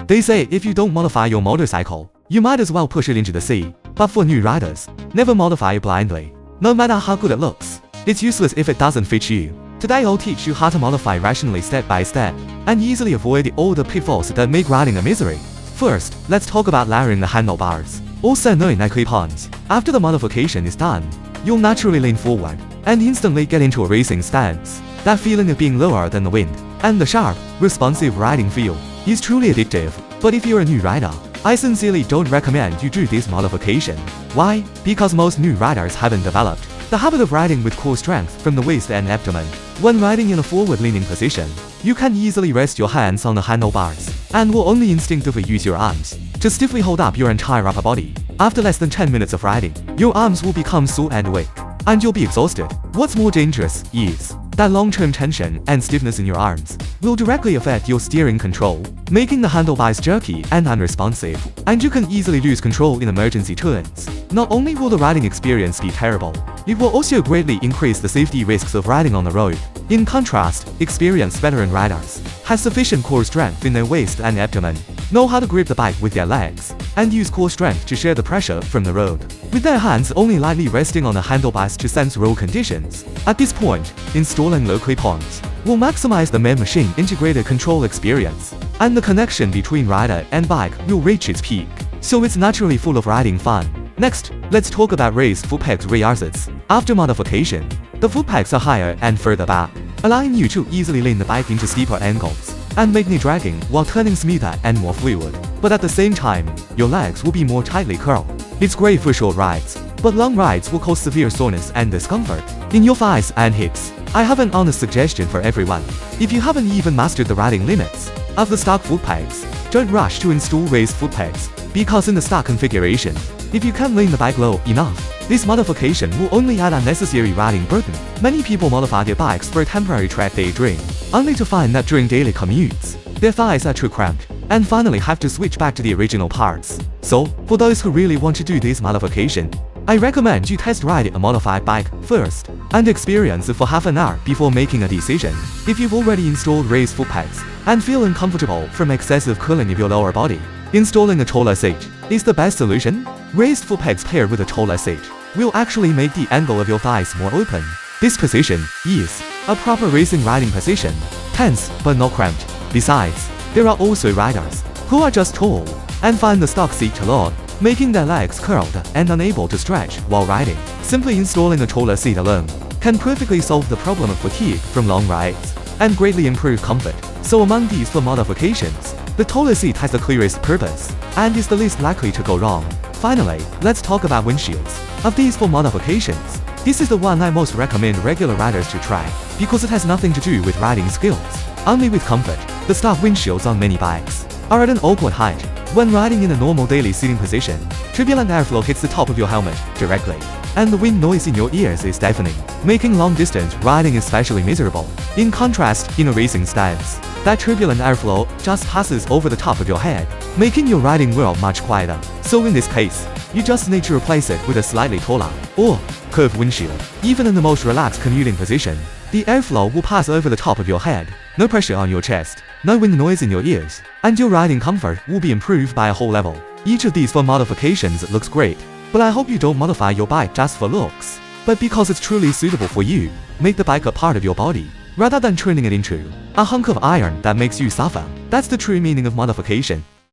They say if you don't modify your motorcycle, you might as well push it into the sea. But for new riders, never modify it blindly. No matter how good it looks, it's useless if it doesn't fit you. Today I'll teach you how to modify rationally step by step, and easily avoid all the pitfalls that make riding a misery. First, let's talk about layering the handlebars, also known as commutes. After the modification is done, you'll naturally lean forward, and instantly get into a racing stance. That feeling of being lower than the wind, and the sharp, responsive riding feel, is truly addictive. But if you're a new rider, I sincerely don't recommend you do this modification. Why? Because most new riders haven't developed the habit of riding with core strength from the waist and abdomen. When riding in a forward-leaning position, you can easily rest your hands on the handlebars, and will only instinctively use your arms to stiffly hold up your entire upper body. After less than 10 minutes of riding, your arms will become sore and weak, and you'll be exhausted. What's more dangerous is that long-term tension and stiffness in your arms will directly affect your steering control, making the handlebars jerky and unresponsive, and you can easily lose control in emergency turns. Not only will the riding experience be terrible, it will also greatly increase the safety risks of riding on the road. In contrast, experienced veteran riders have sufficient core strength in their waist and abdomen, know how to grip the bike with their legs, and use core strength to share the pressure from the road, with their hands only lightly resting on the handlebars to sense road conditions. At this point, installing low clip-ons will maximize the man-machine integrated control experience, and the connection between rider and bike will reach its peak, so it's naturally full of riding fun. Next, let's talk about raised Footpegs rear assets. After modification, the Footpegs are higher and further back, allowing you to easily lean the bike into steeper angles, and make knee dragging while turning smoother and more fluid. But at the same time, your legs will be more tightly curled. It's great for short rides, but long rides will cause severe soreness and discomfort in your thighs and hips. I have an honest suggestion for everyone. If you haven't even mastered the riding limits of the stock Footpegs, don't rush to install raised Footpegs, because in the stock configuration, if you can't lean the bike low enough, this modification will only add unnecessary riding burden. Many people modify their bikes for a temporary track daydream, only to find that during daily commutes, their thighs are too cramped, and finally have to switch back to the original parts. So, for those who really want to do this modification, I recommend you test ride a modified bike first, and experience it for half an hour before making a decision. If you've already installed raised Footpegs, and feel uncomfortable from excessive curling of your lower body, installing a taller seat is the best solution. Raised Footpegs paired with a taller seat will actually make the angle of your thighs more open. This position is a proper racing riding position, tense but not cramped. Besides, there are also riders who are just tall and find the stock seat too long, making their legs curled and unable to stretch while riding. Simply installing a taller seat alone can perfectly solve the problem of fatigue from long rides and greatly improve comfort. So among these four modifications, the taller seat has the clearest purpose and is the least likely to go wrong. Finally, let's talk about windshields. Of these four modifications, this is the one I most recommend regular riders to try, because it has nothing to do with riding skills, only with comfort. The stock windshields on many bikes are at an awkward height. When riding in a normal daily sitting position, turbulent airflow hits the top of your helmet directly, and the wind noise in your ears is deafening, making long-distance riding especially miserable. In contrast, in a racing stance, that turbulent airflow just passes over the top of your head, making your riding world much quieter. So in this case, you just need to replace it with a slightly taller or curved windshield. Even in the most relaxed commuting position, the airflow will pass over the top of your head, no pressure on your chest, no wind noise in your ears, and your riding comfort will be improved by a whole level. Each of these four modifications looks great, but I hope you don't modify your bike just for looks, but because it's truly suitable for you. Make the bike a part of your body, rather than turning it into a hunk of iron that makes you suffer. That's the true meaning of modification.